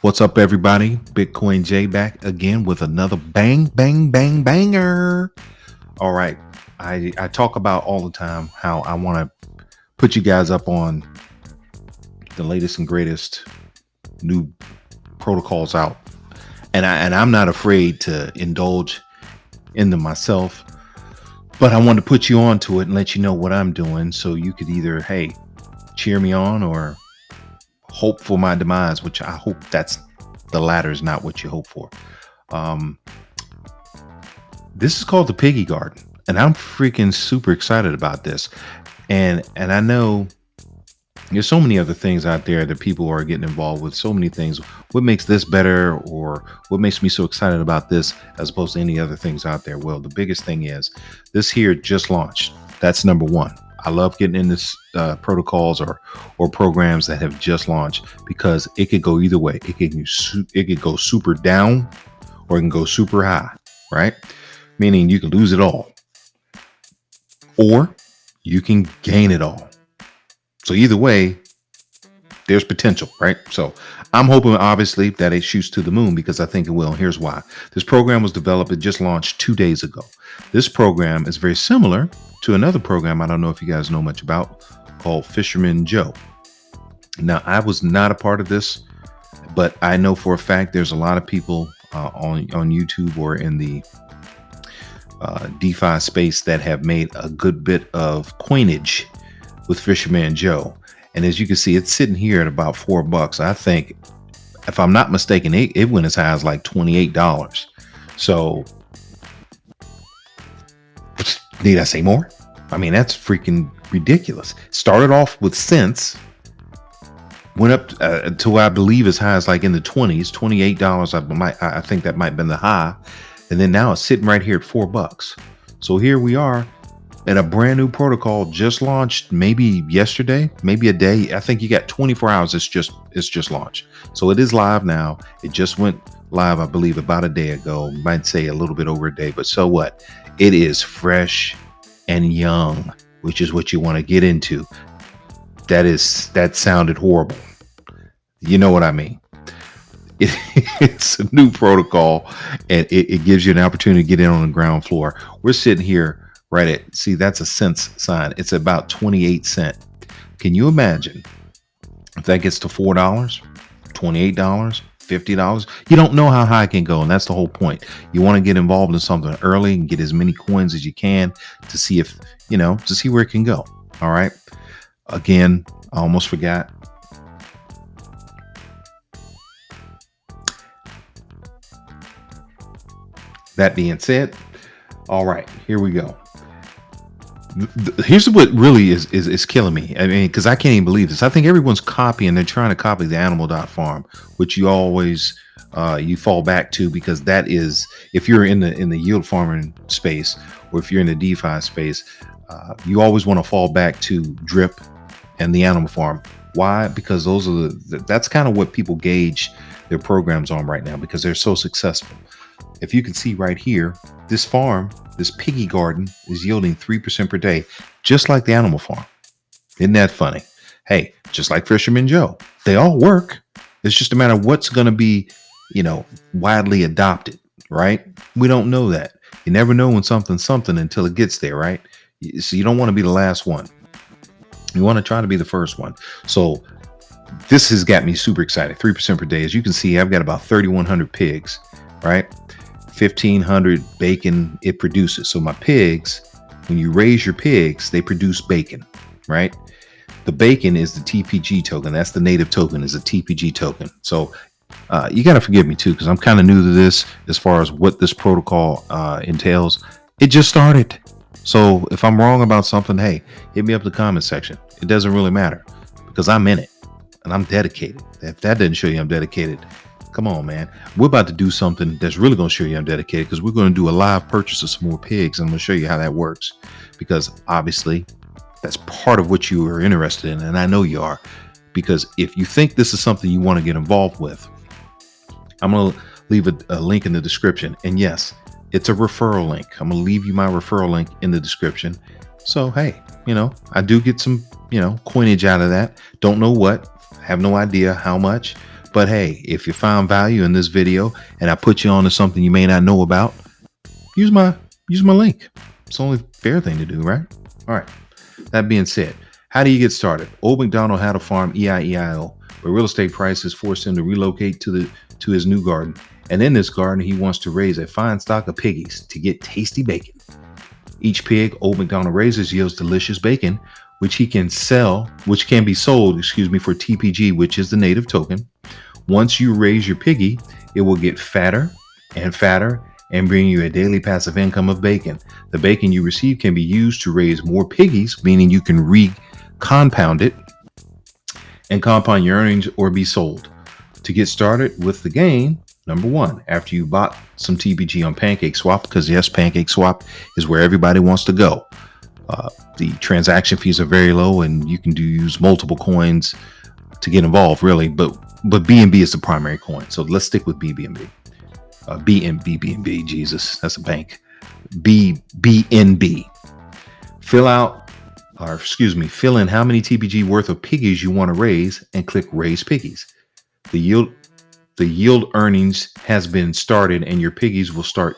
What's up, everybody? Bitcoin J back again with another bang, bang, bang, banger. All right. I talk about all the time how I want to put you guys up on the latest and greatest new protocols out. And I'm not afraid to indulge in them myself, but I want to put you on to it and let you know what I'm doing so you could either, hey, cheer me on or hope for my demise, which I hope that's the latter is not what you hope for. This is called the Piggy Garden, and I'm freaking super excited about this. And I know there's so many other things out there that people are getting involved with, so many things. What makes this better, or what makes me so excited about this as opposed to any other things out there? Well, the biggest thing is this here just launched. That's number one. I love getting in this protocols or programs that have just launched because it could go either way. It could go super down or it can go super high, right? Meaning you can lose it all or you can gain it all. So either way, there's potential, right? So I'm hoping obviously that it shoots to the moon because I think it will. Here's why. This program was developed. It just launched 2 days ago. This program is very similar to another program I don't know if you guys know much about called Fisherman Joe. Now, I was not a part of this, but I know for a fact there's a lot of people on YouTube or in the DeFi space that have made a good bit of coinage with Fisherman Joe. And as you can see, it's sitting here at about $4. I think, if I'm not mistaken, it went as high as like $28. So, need I say more? I mean, that's freaking ridiculous. Started off with cents, went up to I believe as high as like in the 20s, $28. I think that might have been the high, and then now it's sitting right here at $4. So here we are. And a brand new protocol just launched maybe yesterday, maybe a day. I think you got 24 hours. It's just launched. So it is live now. It just went live, I believe, about a day ago. Might say a little bit over a day, but so what? It is fresh and young, which is what you want to get into. That sounded horrible. You know what I mean? It's a new protocol and it gives you an opportunity to get in on the ground floor. We're sitting here right at, see, that's a cents sign. It's about 28 cents. Can you imagine if that gets to $4, $28, $50? You don't know how high it can go. And that's the whole point. You want to get involved in something early and get as many coins as you can to see if, to see where it can go. All right. Again, I almost forgot. That being said, all right, here we go. Here's what really is killing me. I mean, because I can't even believe this. I think everyone's copying. They're trying to copy the animal.farm, which you always you fall back to, because that is, if you're in the yield farming space or if you're in the DeFi space, you always want to fall back to Drip and the animal farm. Why? Because those are that's kind of what people gauge their programs on right now because they're so successful. If you can see right here, this farm, this Piggy Garden, is yielding 3% per day, just like the animal farm. Isn't that funny? Hey, just like Fisherman Joe, they all work. It's just a matter of what's going to be, widely adopted, right? We don't know that. You never know when something until it gets there, right? So you don't want to be the last one. You want to try to be the first one. So this has got me super excited. 3% per day. As you can see, I've got about 3,100 pigs, right? 1,500 bacon it produces. So my pigs, when you raise your pigs, they produce bacon, right? The bacon is the TPG token. That's the native token, is a TPG token. So you got to forgive me too, because I'm kind of new to this as far as what this protocol entails. It just started. So if I'm wrong about something, hey, hit me up in the comment section. It doesn't really matter because I'm in it and I'm dedicated. If that didn't show you I'm dedicated, come on, man. We're about to do something that's really going to show you I'm dedicated, because we're going to do a live purchase of some more pigs. And I'm going to show you how that works, because obviously that's part of what you are interested in. And I know you are, because if you think this is something you want to get involved with, I'm going to leave a link in the description. And yes, it's a referral link. I'm going to leave you my referral link in the description. So, hey, I do get some, coinage out of that. Don't know what, have no idea how much, But hey, if you found value in this video and I put you on to something you may not know about, use my link. It's the only fair thing to do, right? All right. That being said, how do you get started? Old McDonald had a farm, E-I-E-I-O, but real estate prices forced him to relocate to his new garden. And in this garden, he wants to raise a fine stock of piggies to get tasty bacon. Each pig Old McDonald raises yields delicious bacon, which can be sold, for TPG, which is the native token. Once you raise your piggy, it will get fatter and fatter and bring you a daily passive income of bacon. The bacon you receive can be used to raise more piggies, meaning you can compound it and compound your earnings or be sold. To get started with the game, number one, after you bought some TPG on Pancake Swap, because yes, Pancake Swap is where everybody wants to go. The transaction fees are very low, and you can use multiple coins to get involved, really. But BNB is the primary coin, so let's stick with BNB. BNB, Jesus, that's a bank. BNB. Fill in how many TPG worth of piggies you want to raise, and click Raise Piggies. The yield earnings has been started, and your piggies will start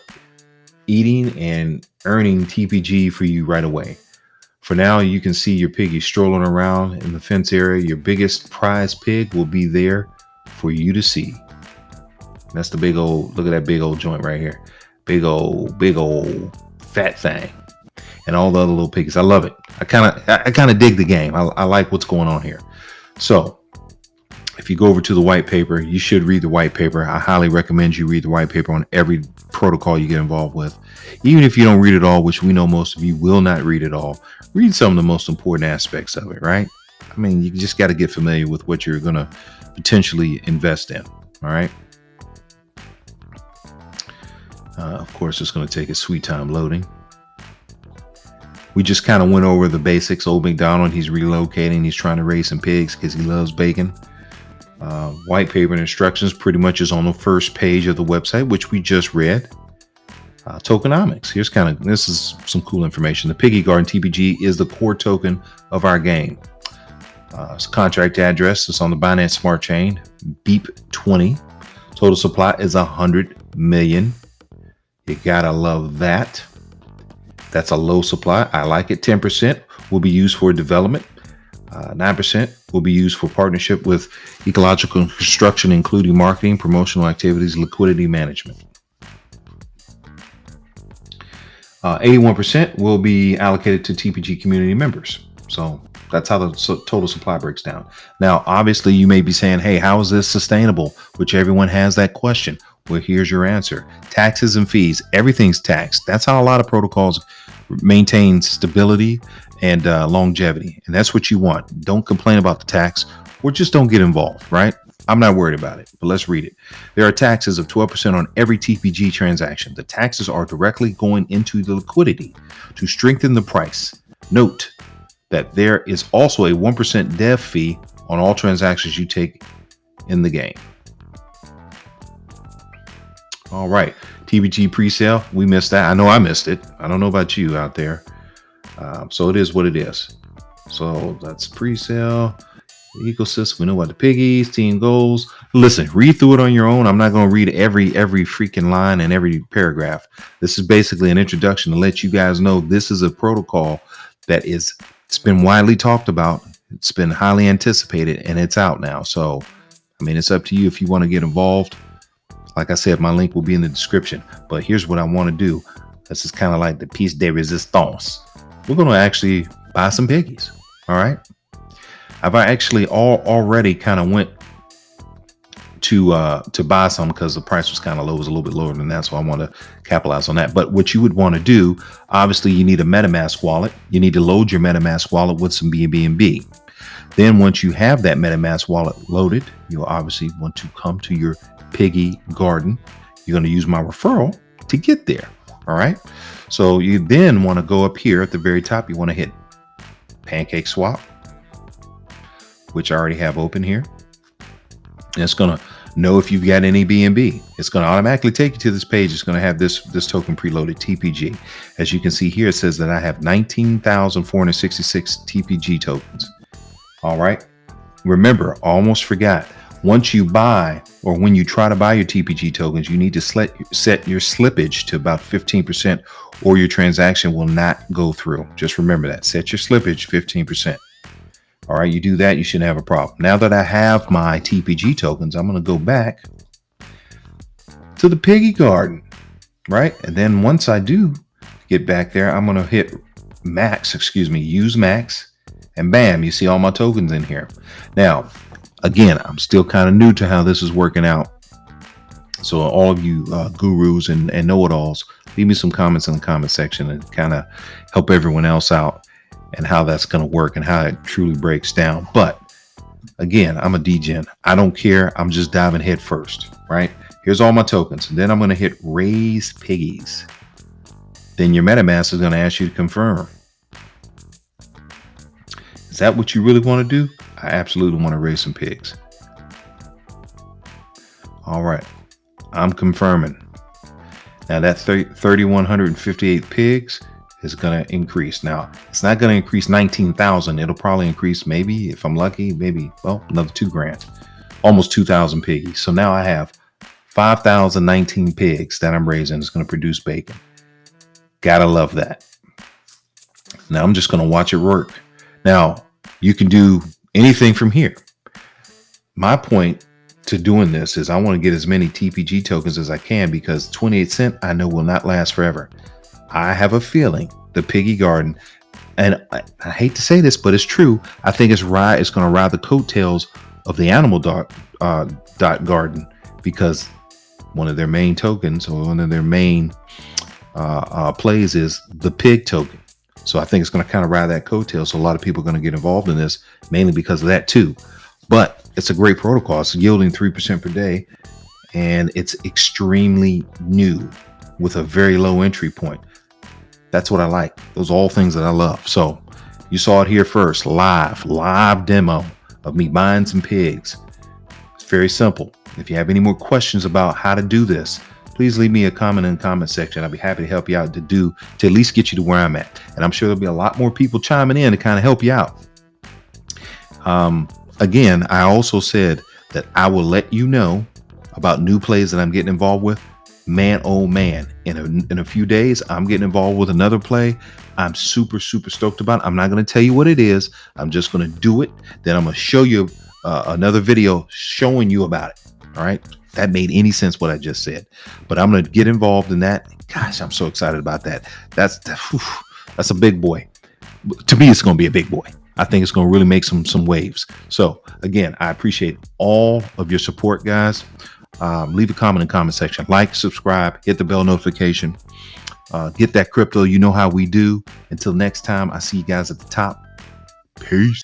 eating and earning TPG for you right away. For now, you can see your piggy strolling around in the fence area. Your biggest prize pig will be there for you to see. That's the big old, look at that big old joint right here. Big old fat thing. And all the other little piggies. I love it. I kind of dig the game. I like what's going on here. So if you go over to the white paper, you should read the white paper. I highly recommend you read the white paper on every protocol you get involved with. Even if you don't read it all, which we know most of you will not read it all, read some of the most important aspects of it, right? I mean, you just got to get familiar with what you're going to potentially invest in. All right. Of course, it's going to take a sweet time loading. We just kind of went over the basics. Old McDonald, he's relocating. He's trying to raise some pigs because he loves bacon. White paper and instructions pretty much is on the first page of the website, which we just read. Tokenomics. This is some cool information. The Piggy Garden TPG is the core token of our game. It's a contract address. It's on the Binance Smart Chain, BEEP20. Total supply is 100 million. You gotta love that. That's a low supply. I like it. 10% will be used for development. 9% will be used for partnership with ecological construction, including marketing, promotional activities, liquidity management. 81% will be allocated to TPG community members. So that's how the total supply breaks down. Now, obviously, you may be saying, hey, how is this sustainable? Which everyone has that question. Well, here's your answer. Taxes and fees, everything's taxed. That's how a lot of protocols maintain stability and longevity. And that's what you want. Don't complain about the tax, or just don't get involved, right? I'm not worried about it, but let's read it. There are taxes of 12% on every TPG transaction. The taxes are directly going into the liquidity to strengthen the price. Note that there is also a 1% dev fee on all transactions you take in the game. All right, TPG pre-sale, we missed that. I know I missed it. I don't know about you out there. So it is what it is. So that's pre-sale, the ecosystem. We know about the piggies, team goals. Listen, read through it on your own. I'm not going to read every freaking line and every paragraph. This is basically an introduction to let you guys know this is a protocol that it's been widely talked about. It's been highly anticipated, and it's out now. So, I mean, it's up to you if you want to get involved. Like I said, my link will be in the description. But here's what I want to do. This is kind of like the piece de resistance. We're going to actually buy some piggies. All right. I've actually already kind of went to buy some because the price was kind of low. It was a little bit lower than that. So I want to capitalize on that. But what you would want to do, obviously, you need a MetaMask wallet. You need to load your MetaMask wallet with some BNB. Then once you have that MetaMask wallet loaded, you'll obviously want to come to your Piggy Garden. You're going to use my referral to get there. All right. So you then want to go up here at the very top. You want to hit Pancake Swap, which I already have open here. And it's going to know if you've got any BNB. It's going to automatically take you to this page. It's going to have this token preloaded TPG. As you can see here, it says that I have 19,466 TPG tokens. All right. Remember, almost forgot. Once you buy, or when you try to buy your TPG tokens, you need to set your slippage to about 15%, or your transaction will not go through. Just remember that. Set your slippage 15%. All right, you do that, you shouldn't have a problem. Now that I have my TPG tokens, I'm going to go back to the Piggy Garden, right? And then once I do get back there, I'm going to hit use max, and bam, you see all my tokens in here. Now, again, I'm still kind of new to how this is working out. So all of you gurus and know-it-alls, leave me some comments in the comment section and kind of help everyone else out and how that's going to work and how it truly breaks down. But again, I'm a degen. I don't care. I'm just diving head first, right? Here's all my tokens. And then I'm going to hit raise piggies. Then your MetaMask is going to ask you to confirm. Is that what you really want to do? I absolutely want to raise some pigs. All right. I'm confirming. Now that 3,158 pigs is going to increase. Now, it's not going to increase 19,000. It'll probably increase, maybe, if I'm lucky, maybe, well, another $2,000. Almost 2,000 piggies. So now I have 5,019 pigs that I'm raising. It's going to produce bacon. Gotta love that. Now I'm just going to watch it work. Now, you can do anything from here. My point to doing this is I want to get as many TPG tokens as I can, because 28 cent I know will not last forever. I have a feeling the Piggy Garden, and I hate to say this, but it's true. I think it's going to ride the coattails of the Animal Dot Garden, because one of their main tokens, or one of their main plays, is the pig token. So I think it's going to kind of ride that coattail. So a lot of people are going to get involved in this, mainly because of that too. But it's a great protocol. It's yielding 3% per day, and it's extremely new with a very low entry point. That's what I like. Those are all things that I love. So you saw it here first, live demo of me buying some pigs. It's very simple. If you have any more questions about how to do this, please leave me a comment in the comment section. I'll be happy to help you out to at least get you to where I'm at. And I'm sure there'll be a lot more people chiming in to kind of help you out. Again, I also said that I will let you know about new plays that I'm getting involved with. Man, oh man, in a few days, I'm getting involved with another play I'm super stoked about. I'm not going to tell you what it is. I'm just going to do it. Then I'm going to show you another video showing you about it. All right. That made any sense what I just said, but I'm going to get involved in that. Gosh, I'm so excited about that. That's a big boy. To me, it's going to be a big boy. I think it's going to really make some waves. So again, I appreciate all of your support, guys. Leave a comment in the comment section. Like, subscribe, hit the bell notification. Get that crypto. You know how we do. Until next time, I see you guys at the top. Peace.